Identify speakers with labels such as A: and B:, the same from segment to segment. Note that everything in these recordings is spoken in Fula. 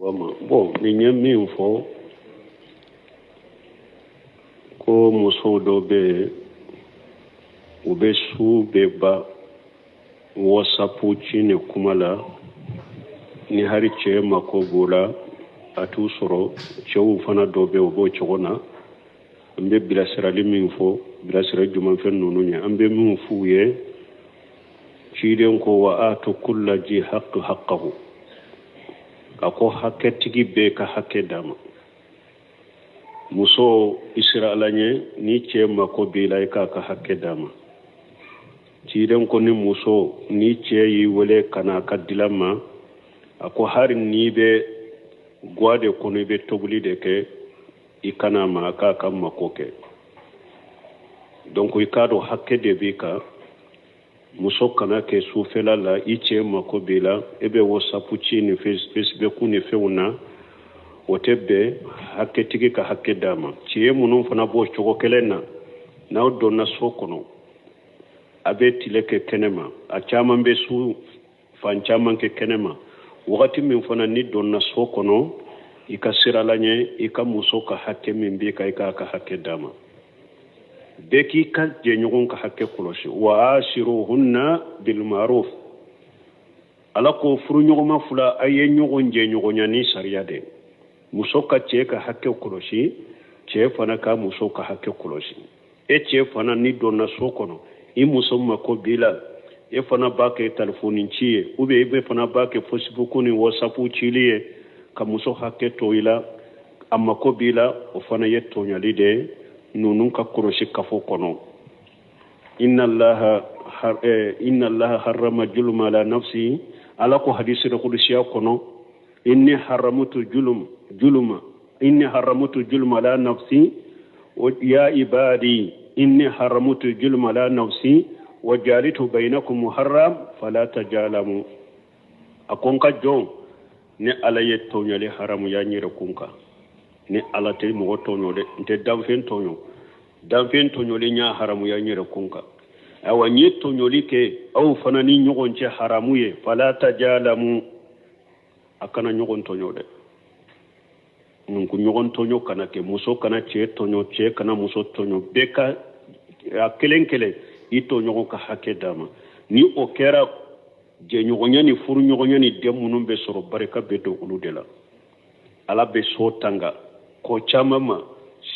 A: bon ni ɲɛ min fɔ ko muso dɔ bɛ yen u bɛ su bɛɛ ba WhatsApp ci ni kuma la ni hari cɛ mako b'o la a t'u sɔrɔ cɛw fana dɔ bɛ o b'o cogo na an bɛ bilasirali min fɔ bilasira jumanfɛn ninnu ye an bɛ min f'u ye ciden ko wa atu kulla ji haqqahu a ko hakɛtigi bɛɛ ka hakɛ d'a ma muso i sera ala ɲɛ ni cɛ mako b'i la i k'a ka hakɛ d'a ma ciden ko ni muso ni cɛ y'i wele ka n'a ka dila ma a ko hari n'i bɛ gwa de kɔnɔ i bɛ tobili de kɛ i kana ma a k'a ka mako kɛ donc i k'a dɔn hakɛ de b'i kan muso kana kɛ sufɛla la i cɛ mako b'i la e bɛ WhatsApp ci ni Facebook ni fɛnw na o tɛ bɛn hakɛtigi ka hakɛ d'a ma cɛ minnu fana b'o cogo kelen na n'aw donna so kɔnɔ a bɛ tile kɛ kɛnɛma a caman bɛ su fan caman kɛ kɛnɛma wagati min fana ni donna so kɔnɔ i ka sira la ɲɛ i ka muso ka hakɛ min b'i kan i k'a ka hakɛ d'a ma bɛɛ k'i ka jɛɲɔgɔn ka hakɛ kɔlɔsi wa ashiruhunna bil ma'ruf ala ko furuɲɔgɔnma fila a ye ɲɔgɔn jɛɲɔgɔnya ni sariya de muso ka cɛ ka hakɛ kɔlɔsi cɛ fana ka muso ka hakɛ kɔlɔsi e cɛ fana ni donna so kɔnɔ i muso mako b'i la e fana b'a kɛ telefoni ci ye ou bien e fana b'a kɛ Facebook ni WhatsApp cili ye ka muso hakɛ to i la a mako b'i la o fana ye tɔɲali de ninnu ka kɔlɔsi kafo kɔnɔ inna allaha harrama julma ala nafsi ala ko hadisi da kudusiya kɔnɔ inni haramtu julma ala nafsi ya ibadi inni haramtu julma ala nafsi wa jalitu bainakum muharram fala tajalamu akon ka jon ne ala ye tɔɲali haramu ya ɲɛrɛ kunka ni ala tɛ mɔgɔ tɔɲɔ dɛ n tɛ danfɛn tɔɲɔli ɲa haramu ya ɲɛrɛ kunka awa n ye tɔɲɔli kɛ aw fana ni ɲɔgɔn cɛ haramu ye fala tajalamu a kana ɲɔgɔn tɔɲɔ dɛ nunku ɲɔgɔn tɔɲɔ kana kɛ muso kana cɛ tɔɲɔ cɛ kana muso tɔɲɔ bɛɛ ka a kelen kelen i tɔɲɔgɔn ka hakɛ d'a ma ni o kɛra jɛɲɔgɔnya ni furuɲɔgɔnya ni den minnu bɛ sɔrɔ barika bɛ don olu de la ala bɛ so tanga ko caman ma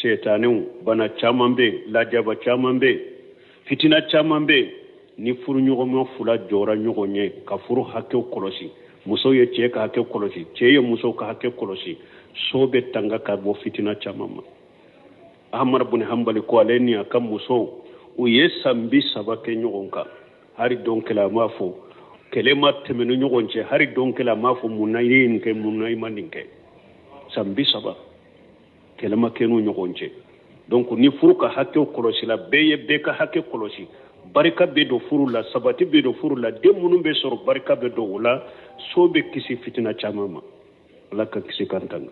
A: setanenw bana caman bɛ lajaba caman bɛ fitina caman bɛ ni furuɲɔgɔnma fila jɔra ɲɔgɔn ɲɛ ka furu hakɛw kɔlɔsi muso ye cɛ ka hakɛ kɔlɔsi cɛ ye muso ka hakɛ kɔlɔsi so bɛ tanga ka bɔ fitina caman ma ahmad bin hanbali ko ale ni a ka musow u ye san 30 kɛ ɲɔgɔn kan hari don kɛla a m'a fɔ kɛlɛ ma tɛmɛ ni ɲɔgɔn cɛ hari don kɛla a m'a fɔ munna i ye nin kɛ munna i ma nin kɛ san 30 kɛlɛ ma kɛ n'u ɲɔgɔn cɛ donc ni furu ka hakɛw kɔlɔsi la bɛɛ ye bɛɛ ka hakɛ kɔlɔsi barika bɛ don furu la sabati bɛ don furu la den minnu bɛ sɔrɔ barika bɛ don o la so bɛ kisi fitina caman ma ala ka kisi kan tanga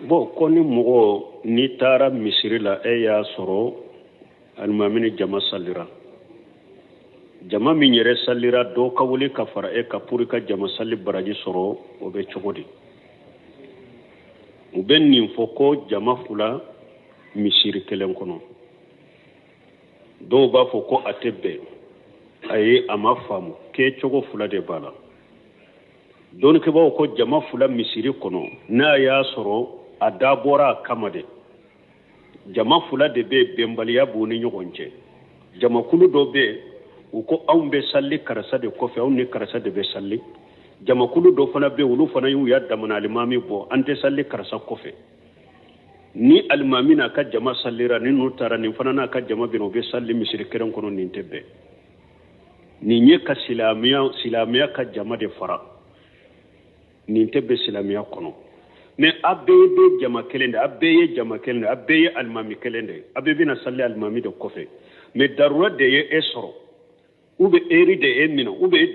A: bon ko ni mɔgɔ n'i taara misiri la e y'a sɔrɔ alimami jama salira jama min yɛrɛ salira dɔw ka wuli ka fara e ka pour ka jama sali baraji sɔrɔ o bɛ cogo di u bɛ nin fɔ ko jama fila misiri kelen kɔnɔ dɔw b'a fɔ ko a tɛ bɛn ayi a ma faamu kɛ cogo fila de b'a la dɔnnikɛbaaw ko jama fila misiri kɔnɔ n'a y'a sɔrɔ a dabɔra a kama de jama fila de bɛ bɛnbaliya b'u ni ɲɔgɔn cɛ jamakulu dɔ bɛ u ko anw bɛ sali karisa de kɔfɛ anw ni karisa de bɛ sali jamakulu dɔ fana bɛ olu fana y'u ya damana alimami bɔ an tɛ sali karisa kɔfɛ ni alimami n'a ka jama salira ni n'u taara nin fana n'a ka jama bɛ u bɛ sali misiri kelen kɔnɔ nin tɛ bɛn nin ye ka silamɛya ka jama de fara nin tɛ bɛn silamɛya kɔnɔ mais a bɛɛ bɛ jama kelen de a bɛɛ ye jama kelen de a bɛɛ ye alimami kelen de a bɛɛ bɛna sali alimami de kɔfɛ mais darura de ye e sɔrɔ ou bien eri de e minɛ ou bien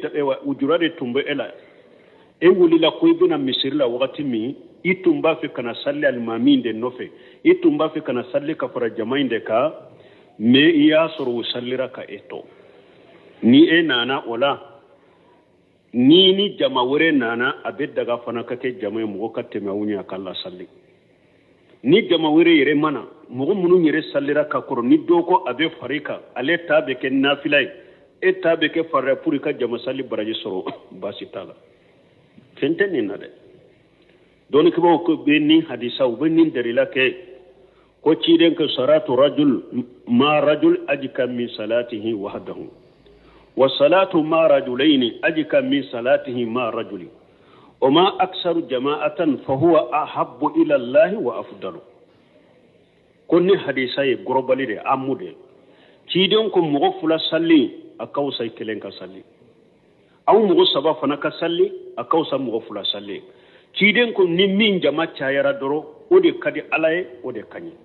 A: ujura de tun bɛ e la e wulila ko ibina misiri la wakati mi itumba fi kana salli almamin de nofe itumba fi kana salli ka fara jamain de ka me iya soro sallira ka eto ni e nana wala ni jama wure nana abed daga fana ka ke jama mu ka teme wunya kala salli ni jama wure yere mana mu munu yere sallira ka koro ni doko abe farika ale tabe ke nafilai e tabe ke farra purika jama salli baraji soro basitala fenteni na de don ko ko be ni hadisa u be ni dalila ke ko ci den ko salatu rajul ma rajul ajka min salatihi wahdahu wa salatu ma rajulaini ajka min salatihi ma rajuli wa ma aksaru jama'atan fa huwa ahabbu ila Allah wa afdalu ko ni hadisa e globali de amude ci den ko mo fula salli akaw say kelen ka salli aw mo saba fana ka salli akaw sa mo fula salli ci den ko ni min jama chayara doro o de kadi alaye o de kanyi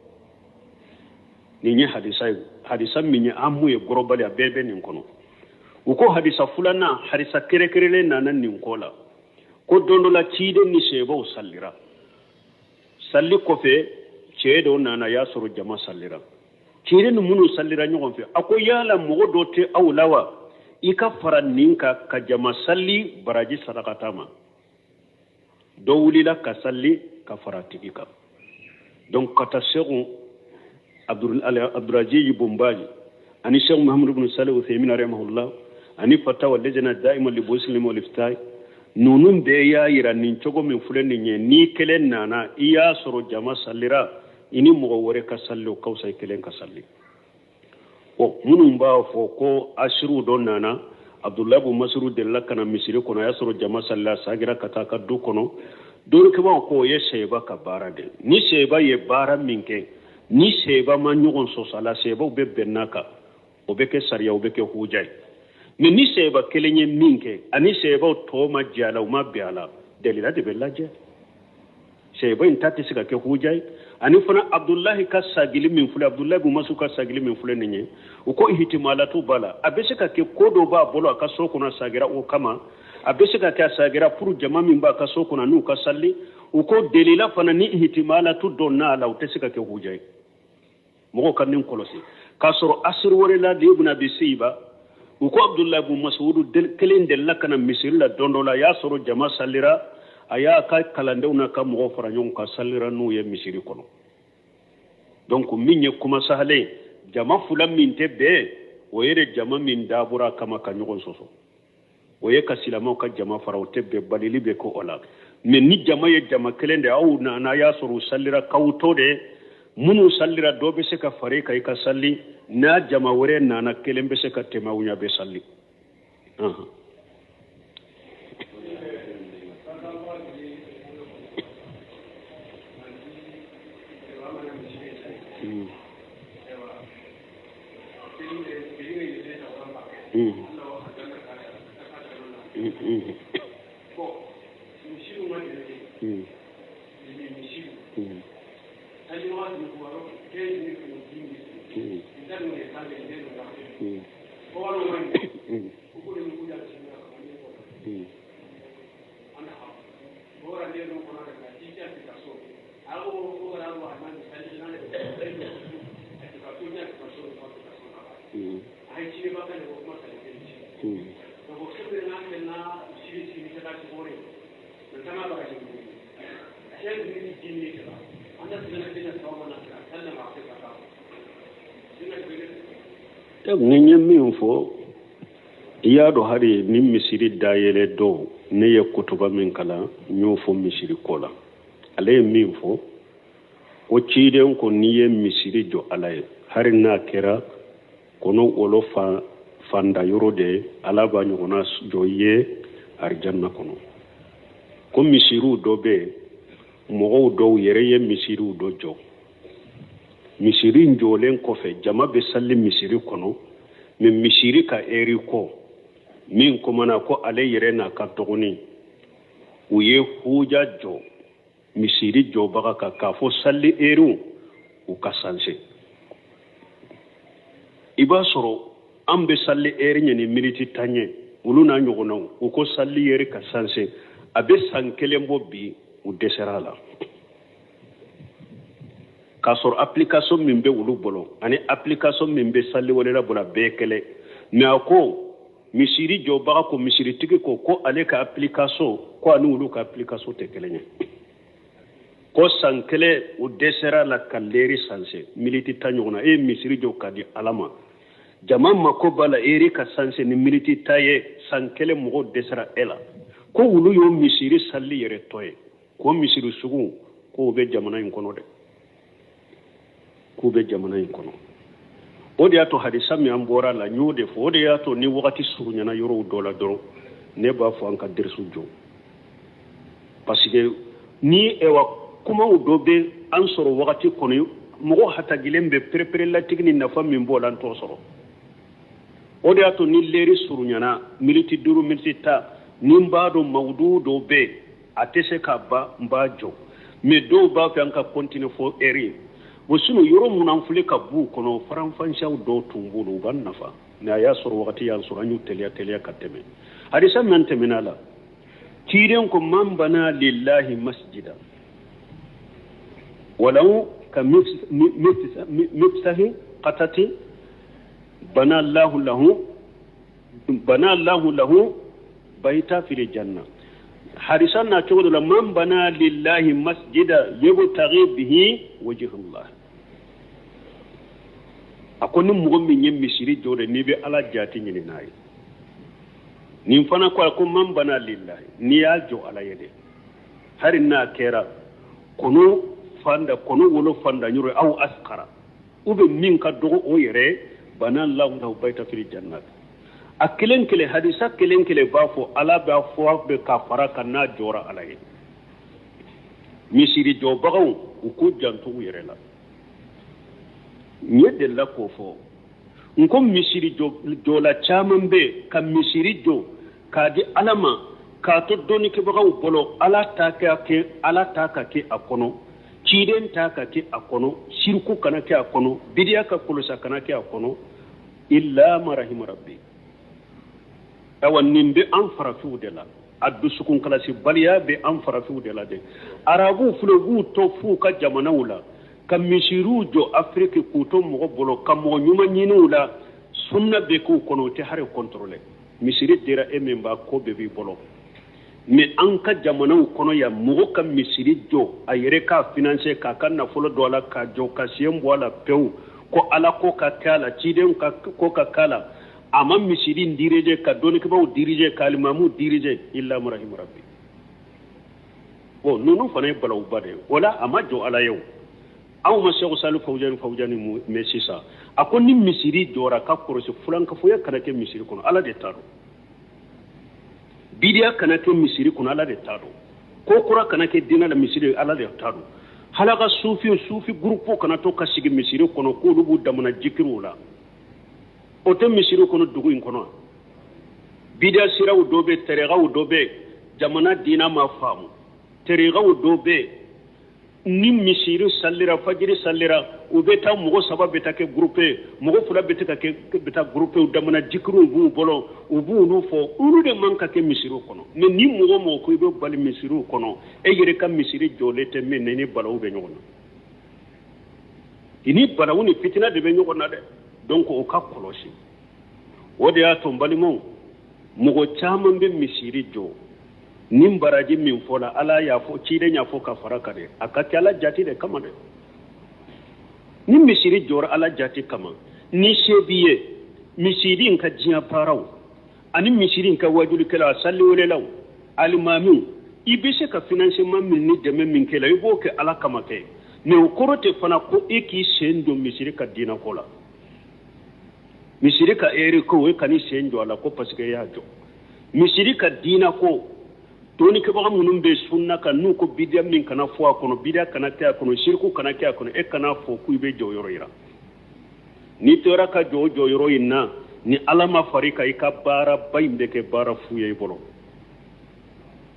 A: ni ni hadisa min amu e globali a bebe nin kono uko hadisa fulana hadisa kere na nan nin kola ko dondola ci den ni sebo sallira salli ko fe ceedo nana ya soro jama sallira ci den munu sallira nyogon fe ako yala mo do te awlawa ika faran ninka ka jama salli baraji sadaqatama do wulila ka salli ka farati ika donc kata segun abduraji bombaji ani cheikh muhammad ibn salih uthaymin rahimahullah ani fatawa lejana daima li muslim wal iftai nunun de ya yira nin cogo min fulen ni kelen nana iya soro jama sallira ini mo wore ka sallu kawsay kelen ka salli o munun ba fo ko ashiru don nana abdullah ibn masrud de lakana misiri kono ya soro jama salla sagira kata ka du kono dor ke ba ko ye sheba ka barade ni sheba ye bara minke ni sheba ma nyugon so sala sheba be benaka o be ke sariya o be ke hujay mais ni sheba kelenye minke ani sheba to ma jala o ma biala delila de belaje sheba intati sika ke hujay ani fana abdullah ka sagili min fule abdullah bu masu ka sagili min fule nenye uko ihtimalatu bala abesika ke kodo ba bolo ka soko na sagira o kama abesika ke sagira puru jama min ba ka soko na nu ka salli uko delila fana ni ihtimalatu donna la utesika ke hujay mo kan nin kolosi kasoro asr wore la de ibn abi siba uko abdullah bu mas'ud del kelen del lakana misir la dondola ya soro jama sallira aya ka kalandewna ka mo fara nyon ka sallira nu ye misiri kono donc minye kuma sahale jama fulam min tebbe o yere jama min dabura kama ka nyon soso o ye ka silamo ka jama fara o tebbe balili be ko ola mais ni jama ye jama kelende aw na ya soro sallira kawtode munu sallira dobe se ka fare kai ka salli na jama wore nana kelembe se ka temawunya be salli Ngenye min fo iya do hari ni misiri dayele do ne ye kutuba min kala nyo fo misiri kola ale min fo o ciiden ko ni ye misiri jo alaye hari na kera kono wolo fanda yorode ala ba nyona jo ye arjanna kono ko misiru do be mo do yere ye misiru do jo misiri njolen kofe jama be salli misiri kono min misiri ka eri ko min komana ko ale yere na ka togoni uye huja jo misiri jo baka ka fo salli eru u ka sanse iba soro ambe salli eri nyani miniti tanye uluna nyogona u ko salli yere ka sanse abe san kelen bɔ bi u dɛsɛra la k'a sɔrɔ application min bɛ olu bolo ani application min bɛ salli wɛrɛ bolo a bɛɛ kɛlɛ mais a ko misiri jɔbaga ko misiritigi ko ale ka application ko ani olu ka application tɛ kelen ye ko san kelen u dɛsɛra la ka leri sanse militi ta ɲɔgɔn na e misiri jɔ ka di ala ma jama mako b'a la eri ka sanse ni militi ta ye san kelen mɔgɔw dɛsɛra e la ko olu y'o misiri salli yɛrɛ tɔ ye ko misiri sugu ko bɛ jamana in kɔnɔ dɛ k'u bɛ jamana in kɔnɔ o de y'a to hadisa min an bɔra la n y'o de fɔ o de y'a to ni wagati surunyana yɔrɔw dɔ la dɔrɔn ne b'a fɔ an ka dɛrisu jɔ parce que ni kumaw dɔ bɛ an sɔrɔ wagati kɔnɔ mɔgɔ hatagilen bɛ pereperelatigi ni nafa min b'o la an t'o sɔrɔ o de y'a to ni leri surunyana miniti 5 miniti 10 ni n b'a dɔn mawudu dɔw bɛ a tɛ se ka ban n b'a jɔ mais dɔw b'a fɛ an ka continuer fɔ eri o sunu yɔrɔ mun an filɛ ka b'u kɔnɔ faranfasiyaw dɔw tun b'o la u b'an nafa mais a y'a sɔrɔ wagati y'an sɔrɔ an y'u teliya ka tɛmɛ hadisa min tɛmɛna la ciiden ko man bana lillahi masjida ولو كمفتاح قطة بنى الله له بيتا في الجنة حارسنا تقول من بنى لله مسجدا يبتغي به وجه الله أكون مؤمن يمشي جوري نبي على جاتي نيناي نيفنا كو من بنى لله نياجو على يده هرنا كيرا كونو fanda kono wolo fanda nyuro aw askara ube min ka dogo o yere bana lahu lahu baita fil jannat akelen kele hadisa kelen kele bafo ala ba fo be ka fara kana jora alaye misiri jo bagaw ko janto yere la nyede la ko fo nko misiri jo la chaman be ka misiri jo ka di alama ka to doni ke bagaw bolo ala ta ka ke akono ciden ta ka ke a kono shirku kana ke a kono bidiya ka kulusa kana ke a kono illa marahim rabbi awan nimbe an farafu de la addu sukun kala si baliya be an farafu de la de arabu fulogu to fu ka jamana wula kam mishiru jo afrique ku to mo bolo kam mo nyuma nyinu la sunna be ku kono te hare contrôler misiri dira e memba ko be bi bolo mais an ka jamanaw kono ya mogo ka misiri jo a yɛrɛ ka financer ka ka nafolo dɔ la ka jɔ ka siyɛn bɔ a la pewu ko ala ko ka kɛ a la ciden ko ka kɛ a la a ma misiri dirige ka dɔnnikɛbaw dirige ka alimamu dirige illa marahim rabbi bon ninnu fana ye balawuba de o la a ma jɔ ala ye o anw ma sɛku sali fawujani mais sisan a ko ni misiri jɔra ka kɔlɔsi fulankafoya kana kɛ misiri kɔnɔ ala de t'a dɔn bidiya kana ke misiri kuna ala de tado ko kura kana ke dina la misiri ala de tado halaga sufi groupe kana to ka sigi misiri kono ko lubu damana jikiru la o te misiri kono dugu in kono bidiya siraw dobe teregaw dobe jamana dina ma famu teregaw dobe ni misiri sallira fajiri sallira u beta mogo saba beta ke groupe mogo fula beta ke beta groupe u damana jikru bu bolo u bu nu fo ulu de manka ke misiri kono mais ni mogo mo ko be bali misiri kono e yere kam misiri jolete men ni balaw be nyona ini balaw ni fitina de be nyona de donc o ka kolosi o de ya to balimo mogo chaman be misiri jo nin baraji min fola ala ya fo ciden ya fo ka faraka de akati ala jati de kama de ni misiri jor ala jati kama ni shebiye misiri ka jiya paraw ani misiri ka wajuli kala salli wala law alimamu ibise ka financement min ni deme min kala ibo ke ala kama ke ne ukorote fana ko eki sendo misiri ka dina kola misiri ka ere ko we kani sendo ala ko parce que ya jo misiri ka dina ko toni ke baga munum be sunna kan nu ko bidiya min kana fo akono bidiya kana ta akono shirku kana ke akono e kana fo ku be joyoro ira ni tora ka joyoro inna ni alama farika ika bara baymbe ke bara fuye bolo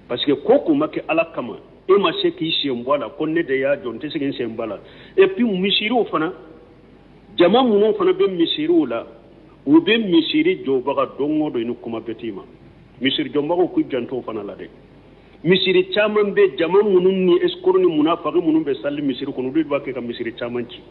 A: parce que koku make alakama e ma se ki shembala konne de ya jonte se shembala et puis mishiru fana jama munum fana be mishiru la u be mishiri jo baga dongo do inu kuma betima misir jombago ku janto fana la de misiri caman be jama minnu ni escort ni munafaqi minnu be salli misiri kono du ba ke ka misiri caman ci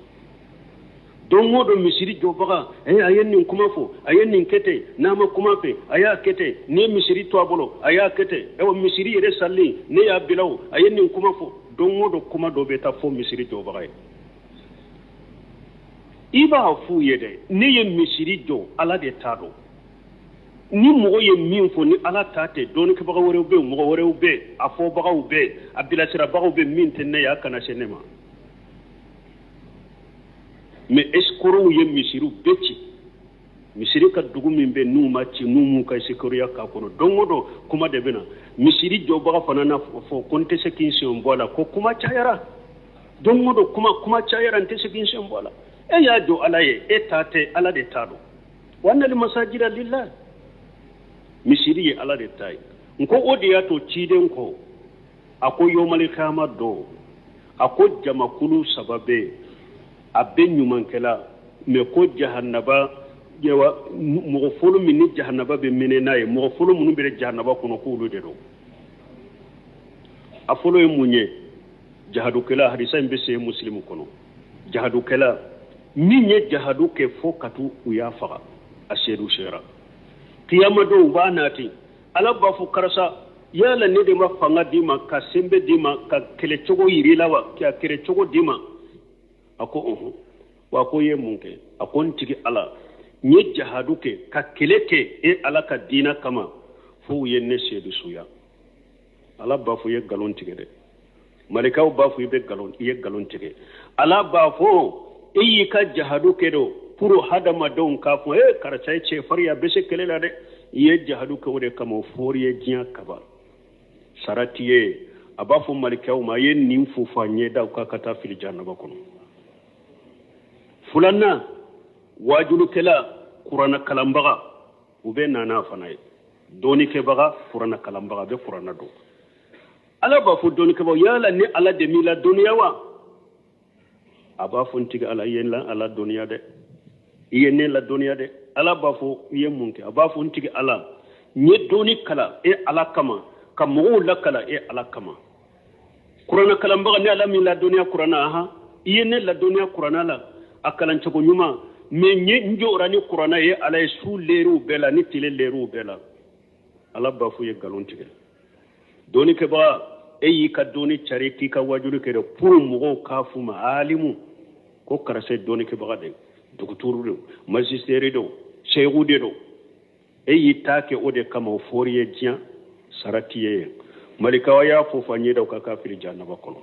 A: don o don misiri jɔbaga a ye nin kuma fɔ a ye nin kɛte n'a ma kuma fɛ a y'a kɛte ne ye misiri to a bolo a y'a kɛte misiri yɛrɛ salli ne y'a bila o a ye nin kuma fɔ don o don kuma dɔ bɛ taa fɔ misiri jɔbaga ye i b'a f'u ye dɛ ne ye misiri jɔ ala de t'a dɔn ni mɔgɔ ye min fɔ ni ala ta tɛ dɔɔnikɛbaga wɛrɛw bɛ yen mɔgɔ wɛrɛw bɛ yen a fɔbagaw bɛ yen a bilasirabagaw bɛ yen min tɛ ne ye a kana se ne ma mais escrow ye misiriw bɛɛ ci misiri ka dugu min bɛ n'u ma ci n'u m'u ka sécurité k'a kɔnɔ don o don kuma de bɛ na misiri jɔbaga fana na fɔ ko n tɛ se k'i sen bɔ a la ko kuma cayara don o don kuma cayara n tɛ se k'i sen bɔ a la e y'a jɔ ala ye e ta tɛ ala de t'a dɔn wa annal masajida lillah misiri ye ala de ta ye n ko o de y'a to ciden kɔ a ko yomali kiyama don a ko jamakulu saba bɛ yen a bɛ ɲumankɛla mais ko jahannaba mɔgɔ fɔlɔ min ni jahannaba bɛ minɛ n'a ye mɔgɔ fɔlɔ minnu bɛ jahannaba kɔnɔ k'olu de don a fɔlɔ ye mun ye jahadukɛla hadisa in bɛ se muslimu kɔnɔ jahadukɛla min ye jahadu kɛ fo ka t'u u y'a faga a seedu sera kiyama don u b'a naati ala b'a fɔ karisa yala ne de ma fanga d'i ma ka sembe d'i ma ka kɛlɛcogo yir'i la wa ka kɛlɛcogo d'i ma a ko wa ko ye mun kɛ a ko n tigi ala n ye jahadu kɛ ka kɛlɛ kɛ e ala ka diina kama fo u ye ne seedu suya ala b'a fɔ i ye nkalon tigɛ dɛ malikaw b'a fɔ i ye nkalon tigɛ ala b'a fɔ e y'i ka jahadu kɛ do pour hadamadenw k'a fɔ karisa ye cɛfarin a bɛ se kɛlɛ la dɛ i ye jahadu kɛ o de kama o fɔr'i ye diɲɛ kaba sara t'i ye a b'a fɔ malikaw ma a ye nin fufa ɲɛdaw k'a ka taa fili jahanaba kɔnɔ filanan wajulukɛla kuranna kalanbaga u bɛ nana fana ye dɔɔnikɛbaga kuranna kalanbaga a bɛ kuranna dɔn ala b'a fɔ dɔɔnikɛbaga yala ni ala de m'i la dɔnniya wa a b'a fɔ n tigi ala i ye la ala dɔnniya dɛ i ye ne la dɔnniya dɛ ala b'a fɔ i ye mun kɛ a b'a fɔ n tigi ala n ye dɔɔni kala e ala kama ka mɔgɔw lakala e ala kama kuranna kalanbaga ni ala m'i la dɔnniya kuranna i ye ne la dɔnniya kuranna la a kalancogo ɲuman mais n jɔra ni kuranna ye ala ye su leeruw bɛɛ la ni tile leeruw bɛɛ la ala b'a fɔ i ye nkalon tigɛ dɔɔnikɛbaga e y'i ka dɔɔni cari k'i ka wajulu kɛ dɛ pour mɔgɔw k'a f'u ma alimu ko karisa ye dɔɔnikɛbaga de duguturu de magistère de seyigu de don e y'i ta kɛ o de kama o fɔr'i ye diɲɛ sara t'i ye malikaw y'a fɔ fɔ ɲɛdaw ka k'a fili jahanaba kɔnɔ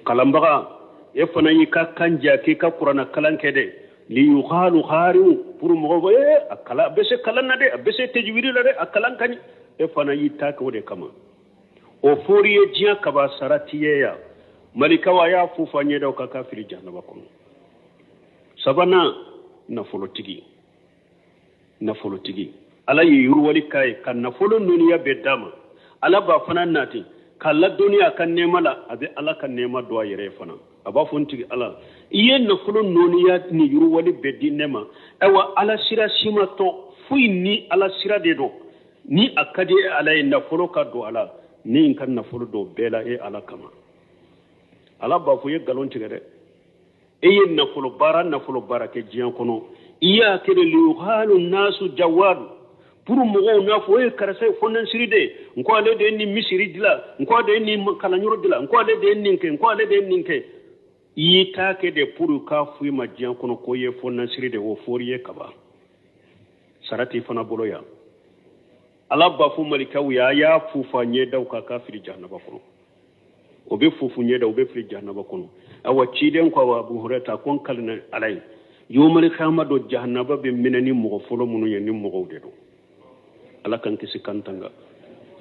A: kalanbaga e fana y'i ka kan ja k'i ka kuranna kalan kɛ dɛ li yuhalu hariu pour mɔgɔw a kalan a bɛ se kalan na dɛ a bɛ se tajwidi la dɛ a kalan ka ɲi e fana y'i ta kɛ o de kama o fɔr'i ye diɲɛ kaba sara t'i ye ya malikaw y'a fɔ fɔ ɲɛdaw ka k'a fili jahanaba kɔnɔ sabanan nafolotigi ala ye yiriwali k'a ye ka nafolo nɔniya bɛɛ d'a ma ala b'a fana nati k'a ladɔnniya a ka nɛɛma la a bɛ ala ka nɛɛma don a yɛrɛ ye fana a b'a fɔ n tigi ala i ye nafolo nɔniya ni yiriwali bɛɛ di ne ma ayiwa ala sira si ma tɔ foyi ni ala sira de don ni a ka di ala ye nafolo ka don a la ni n ka nafolo don bɛɛ la e ala kama ala b'a fɔ i ye nkalon tigɛ dɛ e ye nafolo baara kɛ diɲɛ kɔnɔ i y'a kɛ de liyuhalu nasu jawadu pour mɔgɔw n'a fɔ e karisa ye fondansiri de n ko ale de ye nin misiri dilan n ko ale de ye nin kalanyɔrɔ dilan n ko ale de ye nin kɛ n ko ale de ye nin kɛ i y'i ta kɛ de pour k'a fɔ i ma diɲɛ kɔnɔ ko i ye fondansiri de o fɔr'i ye kaba sara t'i fana bolo yan ala b'a fɔ malikaw ye a y'a fufa ɲɛdaw kan k'a fili jahanaba kɔnɔ o bɛ fufu ɲɛdaw o bɛ fili jahanaba kɔnɔ awa ciden ko awa abu hurata ko n kalina ala ye yomali kiyama do jahanaba bɛ minɛ ni mɔgɔ fɔlɔ minnu ye ni mɔgɔw de don ala kan kisi kan tanga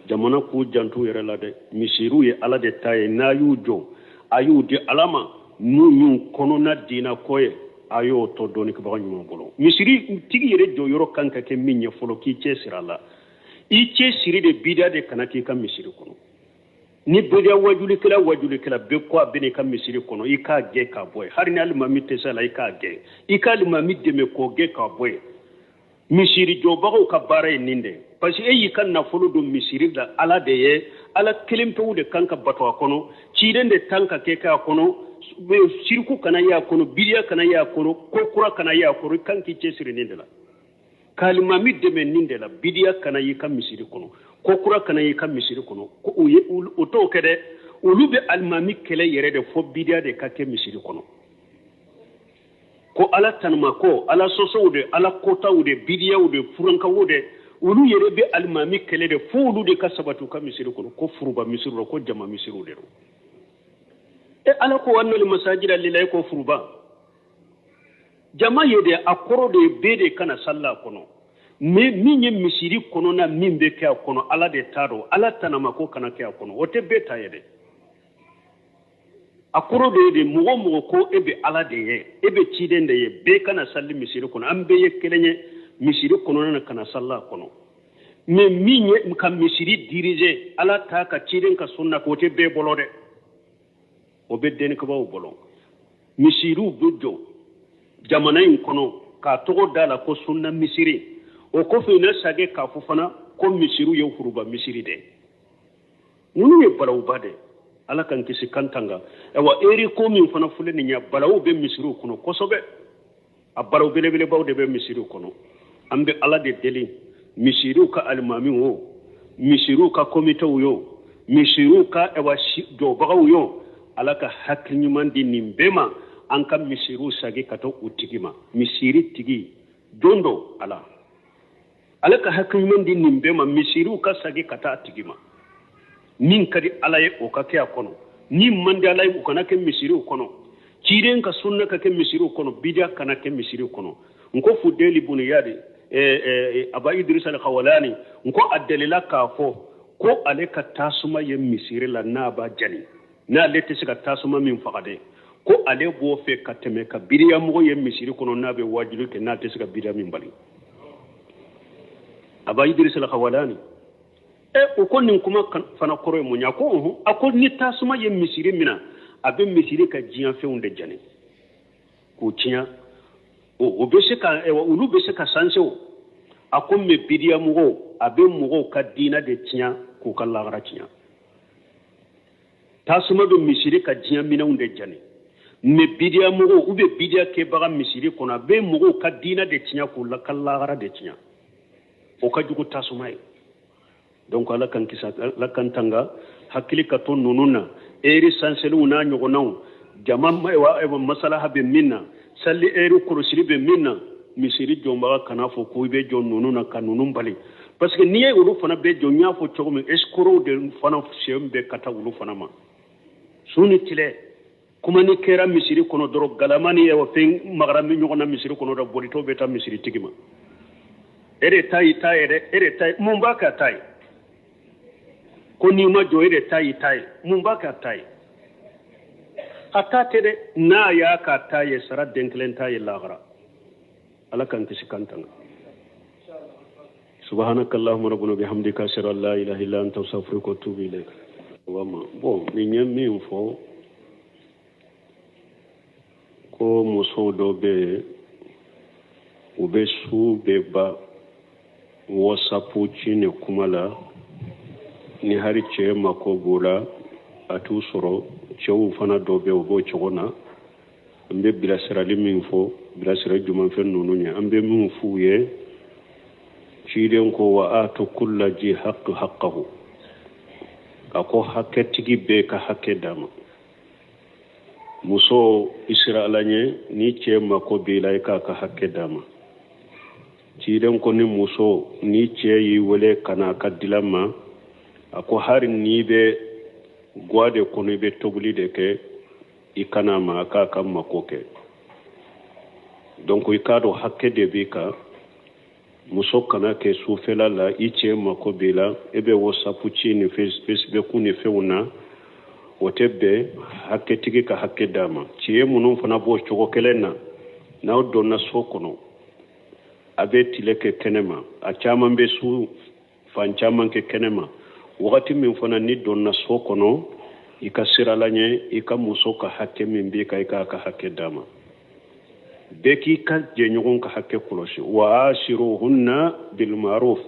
A: jamana k'u jantu yɛrɛ la dɛ misiriw ye ala de ta ye n'a y'u jɔ a y'u di ala ma n'u y'u kɔnɔna diina ko ye a y'o tɔ dɔɔnikɛbaga ɲuman bolo misiri tigi yɛrɛ jɔyɔrɔ kan ka kɛ min ye fɔlɔ k'i cɛ siri a la i cɛ siri de bidiya de kana k'i ka misiri kɔnɔ ni bidiya wajulikɛla bɛɛ ko a bɛ n'i ka misiri kɔnɔ i k'a gɛn k'a bɔ ye hali ni alimami tɛ se a la i k'a gɛn i ka alimami dɛmɛ k'o gɛn k'a bɔ ye misiri jɔbagaw ka baara ye nin de parce que e y'i ka nafolo don misiri la ala de ye ala kelempewu de kanka bato akono ciiden de tanka keka akono sirku kana ya akono bilia kana ya akono kokura kana ya akono kanki cesiri nindela kalimami deme nindela bidia kana yi kam misiri kono kokura kana yi kam misiri kono ko o to kede ulu be almami kele yere de fo bidia de kake misiri kono ko ala tanma ko ala soso de ala kota de bidia de furanka de ulu yere be almami kele de fo ulu de kasabatu kam misiri kono ko furuba misiri ko jama misiri de e ala ko wannal masajida lillahi ko furuba jama yede akoro de bede kana salla kono me minye misiri kono na mimbe ke kono ala de taro ala tanama ko kana ke kono wote beta yede akoro de mugo ko ebe ala de ye ebe ciden de ye be kana salli misiri kono ambe ye kelenye misiri kono na kana salla kono me minye kam misiri dirige ala ta ka ciden ka sunna ko te be bolode o be den ko bawo bolon misiru bujo jamana in kono ka togo dala ko sunna misiri o ko fe na sage ka fufana ko misiru ye furuba misiri de nunu ye balaw bade ala kan kisi kantanga ewa eri ko min fana fule ni nya balaw be misiru kono kosobe a balaw bele bele baw de be misiru kono ambe ala de deli misiru ka almami wo misiru ka komite wo misiru ka ewa do bagaw yo ala ka hakkinyuman di nimbema an ka misiru sage kato utigima misiri tigi dondo ala ka hakkinyuman di nimbema misiru ka sage kata tigima min kadi ala ye o ka ke akono ni mandi ala ye o kana ke misiru kono ciren ka sunna ka ke misiru kono bidia kana ke misiru kono nko fudeli buniyadi aba idris al khawalani nko adelila ka fo ko ale ka tasuma ye misiri la na ba jani na lete sika tasuma min fagade ko ale bo fe kateme ka biriya mo ye misiri kono na be wajilu ke na te sika biriya min bali aba idris al khawalani o ko nin kuma fana koro mo nya ko ako ni tasuma ye misiri mina abe misiri ka jiyan fe unde jani ko tiya o be se ka ulu be se ka sanse o ako me biriya mo abe mo ka dina de tiya ko kala gara tiya tasuma be misiri ka jiyan mina unde jani me bidia mugo ube bidia ke baga misiri kona be mugo ka dina de tinya ko la kala gara de tinya o ka jugo tasuma donc ala kan kisa la kan tanga hakili ka to nununa eri sanselu na nyogo naw jama wa masala habe minna salli eri kurusiri be minna misiri jomba kana fo ko be jon nununa kanunum bali parce que niye ulu fana be jon nya fo chogo escoro de fana shembe kata ulu fana ma suni tile kuma ni kera misiri kono doro galamani e wa fen magarami nyogona misiri kono da bolito beta misiri tigima ere tai mumbaka tai koni ma jo ere tai mumbaka tai atate de na ya ka tai sara denklen tai lagra ala kan tisikantanga subhanakallahumma rabbuna bihamdika ashhadu an la ilaha illa anta astaghfiruka wa atubu ilayk wama bon ni nyami info ko muso dɔ bɛ u bɛ su bɛ ba wasapu ci ni kuma la ni hari cɛ mako b'o la a t'u sɔrɔ cɛw fana dɔ bɛ u b'o cogo na an bɛ bilasirali min fɔ bilasira jumanfɛn ninnu ɲɛ an bɛ min f'u ye ciden ko wa atu kulla ji haqqahu a ko hakɛtigi bɛɛ ka hakɛ d'a ma muso isra ala ɲe ni cɛ mako b'i la i k'a ka hakɛ d'a ma ciden ko ni muso ni cɛ y'i wele ka na a ka dila ma a ko hari n'i bɛ gwa de kɔnɔ i bɛ tobili de kɛ i kana ma a k'a ka mako kɛ donc i k'a dɔn hakɛ de b'i kan muso kana kɛ sufɛla la i cɛ mako b'i la i bɛ wasapu ci ni facebook ni fɛnw na o tɛ bɛn hakɛtigi ka hakɛ d'a ma cɛ minnu fana b'o cogo kelen na n'aw donna so kɔnɔ a bɛ tile kɛ kɛnɛ ma a caman bɛ su fan caman kɛ kɛnɛ ma wagati min fana ni donna so kɔnɔ i ka sira la ɲɛ i ka muso ka hakɛ min b'i kan i k'a ka hakɛ d'a ma bɛɛ k'i ka jɛɲɔgɔn ka hakɛ kɔlɔsi wa ashiruhunna bil ma'ruf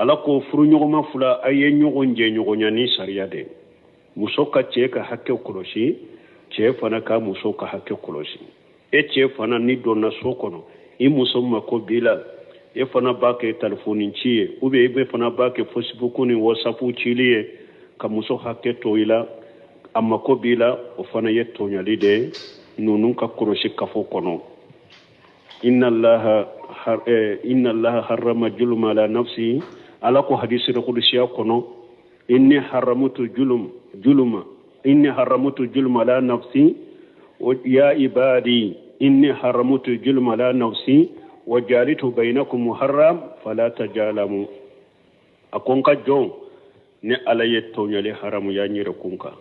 A: ala ko furu ɲɔgɔnma fula a ye ɲɔgɔn jɛ ɲɔgɔnya ni sariya de muso ka cɛ ka hakɛ kɔlɔsi cɛ fana ka muso ka hakɛ kɔlɔsi e cɛ fana ni donna so kɔnɔ i muso mako b'i la e fana b'a kɛ telefoni ci ye ou bien e bɛ fana b'a kɛ Facebook ni WhatsApp cili ye ka muso hakɛ to i la a mako b'i la o fana ye tɔɲali de ninnu ka kɔlɔsi kafo kɔnɔ inna allaha harrama julma ala nafsi ala ko hadisi qudusiya kono inni haramtu julma ala nafsi ya ibadi inni haramtu julma ala nafsi wa jalitu bainakum muharram fala tajalamu akon ka jon ne ala ye tonyale haramu ya nyire kunka